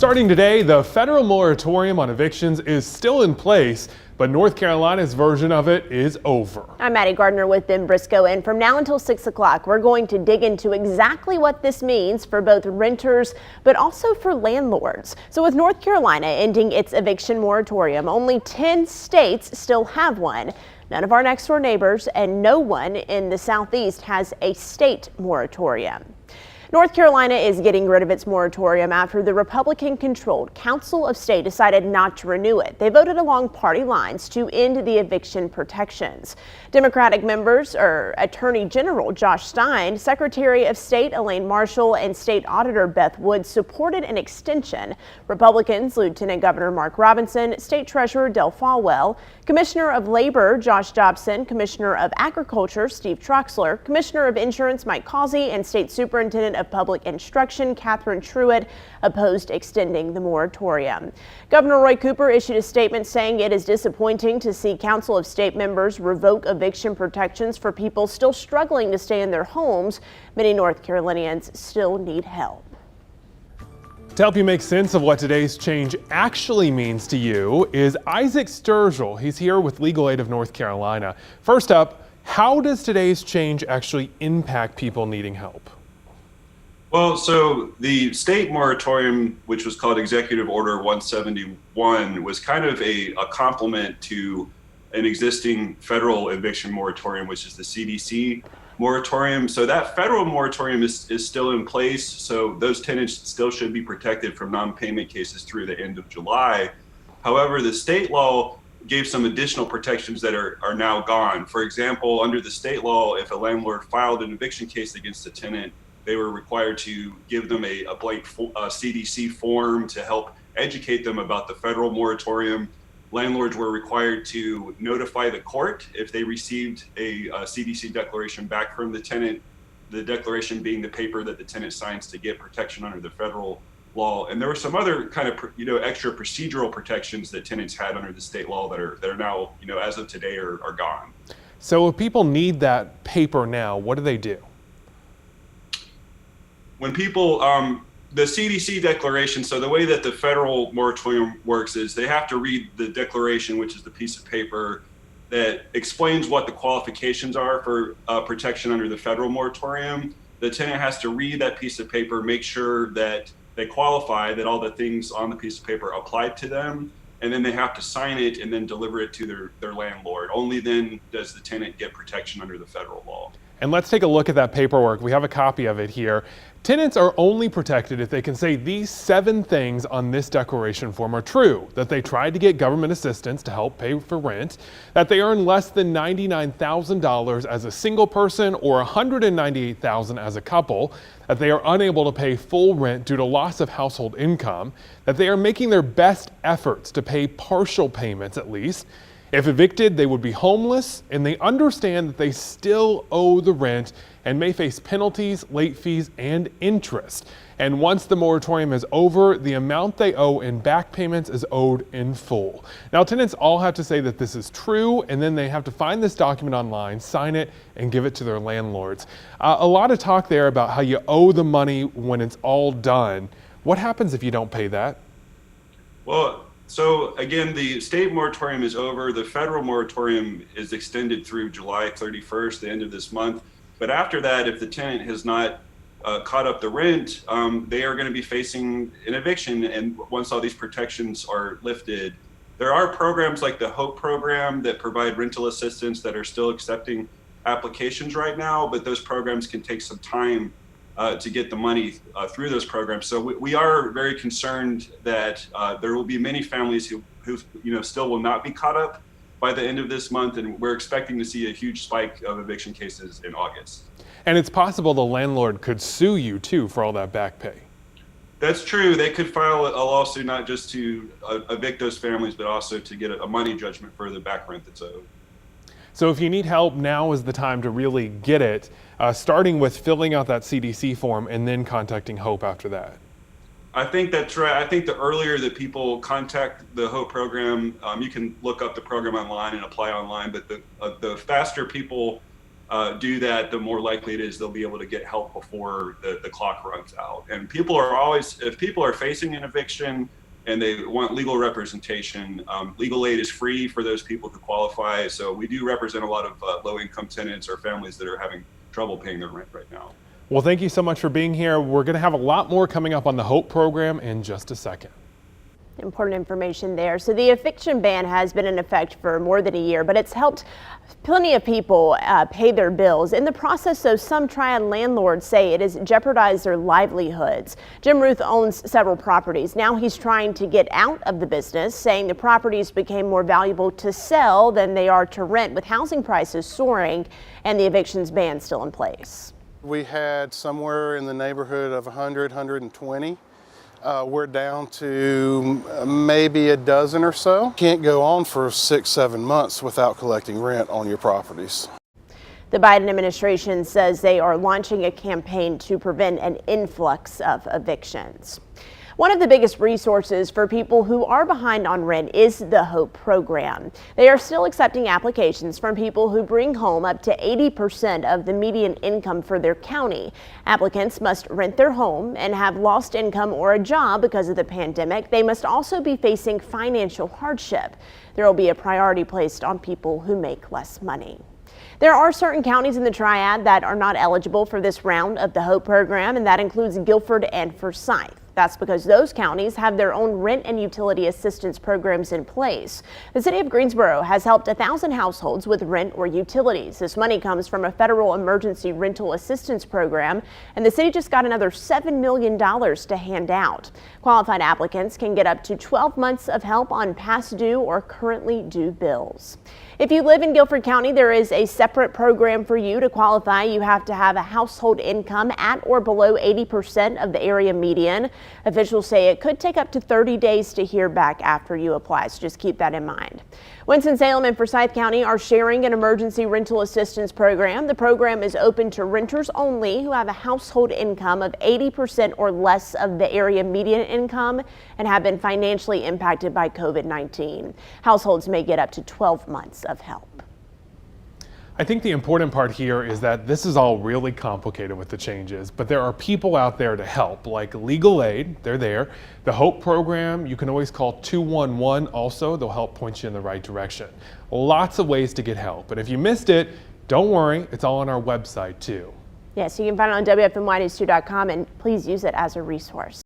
Starting today, the federal moratorium on evictions is still in place, but North Carolina's version of it is over. I'm Maddie Gardner with Ben Briscoe, and from now until 6 o'clock, we're going to dig into exactly what this means for both renters, but also for landlords. So with North Carolina ending its eviction moratorium, only 10 states still have one. None of our next door neighbors and no one in the Southeast has a state moratorium. North Carolina is getting rid of its moratorium after the Republican-controlled Council of State decided not to renew it. They voted along party lines to end the eviction protections. Democratic members are Attorney General Josh Stein, Secretary of State Elaine Marshall, and State Auditor Beth Wood supported an extension. Republicans, Lieutenant Governor Mark Robinson, State Treasurer Del Folwell, Commissioner of Labor Josh Dobson, Commissioner of Agriculture Steve Troxler, Commissioner of Insurance Mike Causey, and State Superintendent of Public Instruction Catherine Truitt opposed extending the moratorium. Governor Roy Cooper issued a statement saying it is disappointing to see Council of State members revoke eviction protections for people still struggling to stay in their homes. Many North Carolinians still need help. To help you make sense of what today's change actually means to you is Isaac Sturgill. He's here with Legal Aid of North Carolina. First up, how does today's change actually impact people needing help? Well, so the state moratorium, which was called Executive Order 171, was kind of a complement to an existing federal eviction moratorium, which is the CDC moratorium. So that federal moratorium is still in place. So those tenants still should be protected from non-payment cases through the end of July. However, the state law gave some additional protections that are now gone. For example, under the state law, if a landlord filed an eviction case against a tenant, they were required to give them a blank CDC form to help educate them about the federal moratorium. Landlords were required to notify the court if they received a CDC declaration back from the tenant, the declaration being the paper that the tenant signs to get protection under the federal law. And there were some other kind of extra procedural protections that tenants had under the state law that are now, as of today, are gone. So if people need that paper now, what do they do? When people, the CDC declaration, so the way that the federal moratorium works is they have to read the declaration, which is the piece of paper that explains what the qualifications are for protection under the federal moratorium. The tenant has to read that piece of paper, make sure that they qualify, that all the things on the piece of paper apply to them, and then they have to sign it and then deliver it to their landlord. Only then does the tenant get protection under the federal law. And let's take a look at that paperwork. We have a copy of it here. Tenants are only protected if they can say these 7 things on this declaration form are true: that they tried to get government assistance to help pay for rent, that they earn less than $99,000 as a single person or $198,000 as a couple, that they are unable to pay full rent due to loss of household income, that they are making their best efforts to pay partial payments at least. If evicted, they would be homeless, and they understand that they still owe the rent and may face penalties, late fees, and interest. And once the moratorium is over, the amount they owe in back payments is owed in full. Now, tenants all have to say that this is true, and then they have to find this document online, sign it, and give it to their landlords. A lot of talk there about how you owe the money when it's all done. What happens if you don't pay that? Well, so again, the state moratorium is over. The federal moratorium is extended through July 31st, the end of this month. But after that, if the tenant has not caught up the rent, they are going to be facing an eviction. And once all these protections are lifted, there are programs like the HOPE program that provide rental assistance that are still accepting applications right now. But those programs can take some time to get the money through those programs. So we are very concerned that there will be many families who still will not be caught up by the end of this month, and we're expecting to see a huge spike of eviction cases in August. And it's possible the landlord could sue you too for all that back pay. That's true. They could file a lawsuit not just to evict those families, but also to get a money judgment for the back rent that's owed. So if you need help, now is the time to really get it, starting with filling out that CDC form and then contacting HOPE after that. I think that's right. I think the earlier that people contact the HOPE program, you can look up the program online and apply online, but the faster people do that, the more likely it is they'll be able to get help before the clock runs out. And people are always, if people are facing an eviction and they want legal representation, legal aid is free for those people who qualify. So we do represent a lot of low-income tenants or families that are having trouble paying their rent right now. Well, thank you so much for being here. We're going to have a lot more coming up on the HOPE program in just a second. Important information there. So the eviction ban has been in effect for more than a year, but it's helped plenty of people pay their bills. In the process, though, some triad landlords say it has jeopardized their livelihoods. Jim Ruth owns several properties. Now he's trying to get out of the business, saying the properties became more valuable to sell than they are to rent, with housing prices soaring and the evictions ban still in place. We had somewhere in the neighborhood of 100, 120. We're down to maybe a dozen or so. Can't go on for 6-7 months without collecting rent on your properties. The Biden administration says they are launching a campaign to prevent an influx of evictions. One of the biggest resources for people who are behind on rent is the HOPE program. They are still accepting applications from people who bring home up to 80% of the median income for their county. Applicants must rent their home and have lost income or a job because of the pandemic. They must also be facing financial hardship. There will be a priority placed on people who make less money. There are certain counties in the Triad that are not eligible for this round of the HOPE program, and that includes Guilford and Forsyth. That's because those counties have their own rent and utility assistance programs in place. The city of Greensboro has helped 1,000 households with rent or utilities. This money comes from a federal emergency rental assistance program, and the city just got another $7 million to hand out. Qualified applicants can get up to 12 months of help on past due or currently due bills. If you live in Guilford County, there is a separate program for you. To qualify, you have to have a household income at or below 80% of the area median. Officials say it could take up to 30 days to hear back after you apply, so just keep that in mind. Winston-Salem and Forsyth County are sharing an emergency rental assistance program. The program is open to renters only who have a household income of 80% or less of the area median income and have been financially impacted by COVID-19. Households may get up to 12 months of help. I think the important part here is that this is all really complicated with the changes, but there are people out there to help, like legal aid, they're there. The HOPE program, you can always call 211 also, they'll help point you in the right direction. Lots of ways to get help, and if you missed it, don't worry, it's all on our website too. Yes, you can find it on WFMY News2.com, and please use it as a resource.